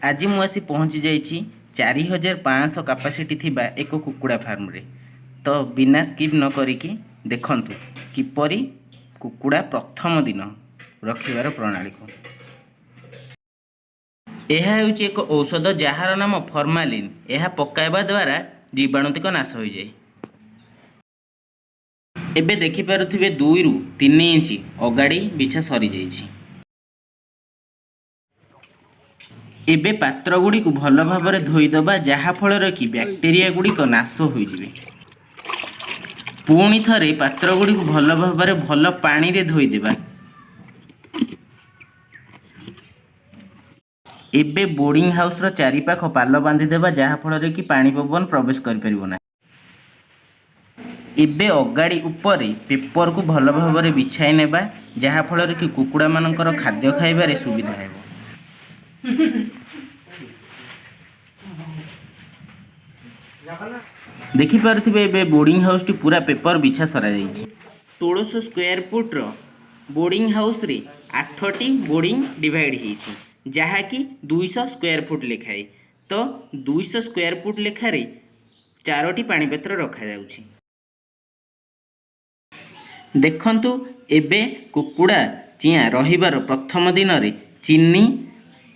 आज मु आसी पहुँची जाइछि 4500 कैपेसिटी थिबा एक कुकुड़ा फार्म रे। तो बिना स्किप न करिकी देखंतु किपरि कुकुड़ा प्रथम दिन रखिबार प्रणाली को। यह हेउछि एक औषध जहार नाम फॉर्मालिन। यह पकाइबा द्वारा जीवाणुतिक नाश हो जाए। एबे देखि पारुथिबे 2 रु 3 इंच अगाड़ी बिछा सरी जाइछि। एबे पात्र गुड़ी को भल भाव धोईदबा जहा फल कि बैक्टेरिया गुड़िक नाश हो जिवे। पुणी थरे पात्र गुड़ी को भल भाव भल पानी रे धोईदेबा। एबे बोर्डिंग हाउस रो चारि पाख पाल बांधी देबा जहा फल कि पानी पवन प्रवेश कर परिबो ना। एबे अगाड़ी ऊपर पेपर को भल भाव बिछाई नेबा जहा फल कि कुकुड़ा मानकर खाद्य खाइबारे सुविधा हेबो। देखि पारुथिबे एबे बोर्डिंग हाउस टी पूरा पेपर बिछा सरा जाइछि। 1600 स्क्वायर फुट रो बोर्डिंग हाउस रे 8टी बोर्डिंग डिवाइड ହେଇछि जहा कि 200 स्क्वायर फुट लेखाए। तो 200 स्क्वायर फुट लेखारे 4टी पानी पात्र रखा जाउछि। देखंतु एबे कुकुड़ा चिया रहिबार प्रथम दिन रे चीनी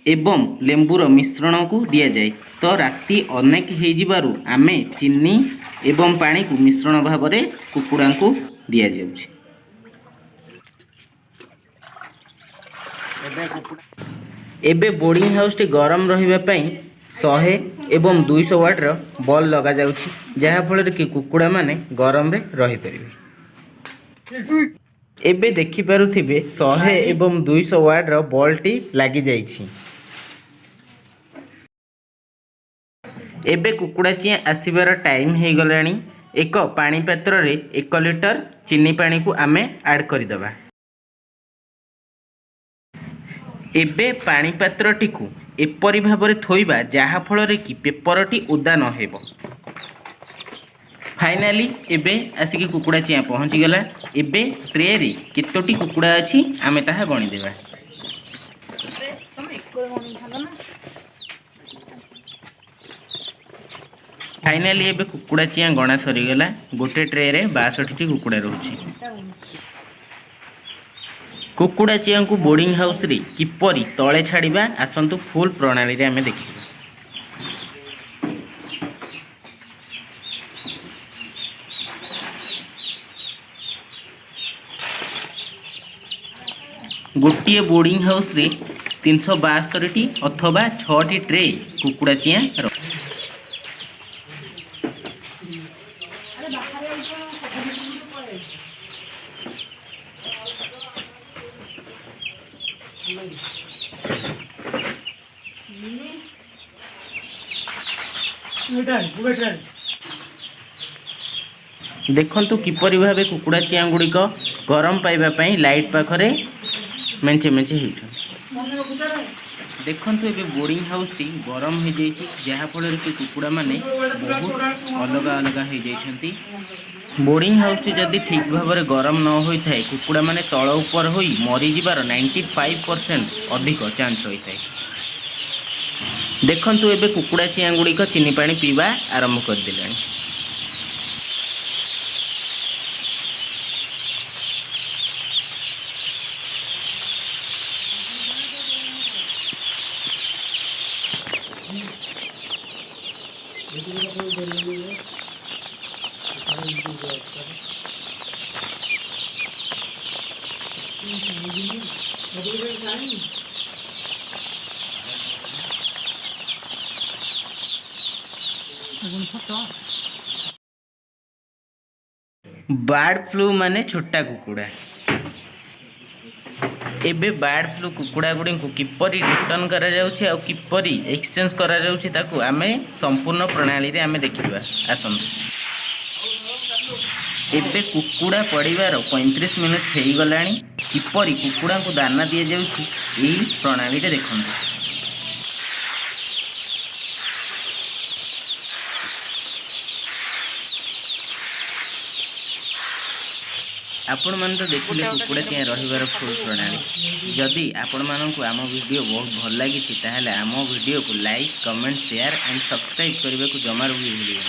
एवं लेंबूर मिश्रण को दिया जाए। तो राति अनेक हो जिबारु आमे चीनी एवं पानी को मिश्रण भाव में कुकुड़ा को दिया जाउछि। एबे बोर्डिंग हाउस टी गरम रहिबा पई 100 एवं 200 वाट रो बॉल लगा जाउछि जहा फल कि कुकुड़ा माने गरम रे रहि परिबे। एबे देखि पारुथिबे 100 एवं 200 वाट रो बॉल टी लागि जाइछि। एबे कुकुड़ा चिया आसीबार टाइम हो गलानी। एक पानी पात्र रे 1 लिटर चीनी पानी को आमे ऐड कर दबा। एबे पानी पात्र टी को एपरि भाबरे थोइबा जहा फल रे कि पेपर टी ओदा न हेबो। फाइनाली एबे आसिकी कुकुड़ा चिया पहुँची गला। एबे ट्रे रे केतोटी कुकुड़ा अछि आमे ताहा गणी देबा। फाइनाली एबे कुकुड़ा चिया गणा सरी गला। गोटे ट्रे रे 62टी कुकुड़ा रहउछि। कुकुड़ा चिया को बोर्डिंग हाउस रे किपरि तळे छाड़िबा आसंतु फुल प्रणाली रे आमे देखिबा। गोटे बोर्डिंग हाउस रे 372टी अथवा 6टी ट्रे कुकुड़ा चिया देखंतु किपरि भाबे कुकुड़ा चिया गुड़िक गरम पाइबा पई लाइट पाखरे मेंचे मेंचे हेउछ। देखंतु एबे बोर्डिंग हाउस टी गरम हो जाइछि जहा फल कि कुकुड़ा माने बहुत अलग अलग हो जाइछंती। बोर्डिंग हाउस टी जदि ठीक भाव में गरम न होई थाए कुकुड़ा माने तळ ऊपर होई मरी जिबार 95% अधिक चांस रही थाए। देखंतु एबे कुकुड़ा चिया गुड़िक चीनी पानी पीवा आरंभ कर देलानी। बर्ड फ्लू माने छोटा कुकुड़ा। एबे बर्ड फ्लू कुकुड़ा गुड़ी को किपरि रिटर्न करा जाउछि आ किपरि एक्सचेंज करा जाउछि ताकू आमे संपूर्ण प्रणाली रे आमे देखिबा आसंतु। एबे कुकुड़ा पड़िबार 35 मिनिट हेई गलानी। किपरि कुकुड़ा को दाना दिया जाउछि एही प्रणाली रे देखंतु। आपण मैंने तो देखिले कुकुड़ा चियाँ रही फुल प्रणाली। जदि आपण मानक आम वीडियो बहुत भल लगी ताहले आम वीडियो को like comment share and subscribe करने को जमार भी भूलिए।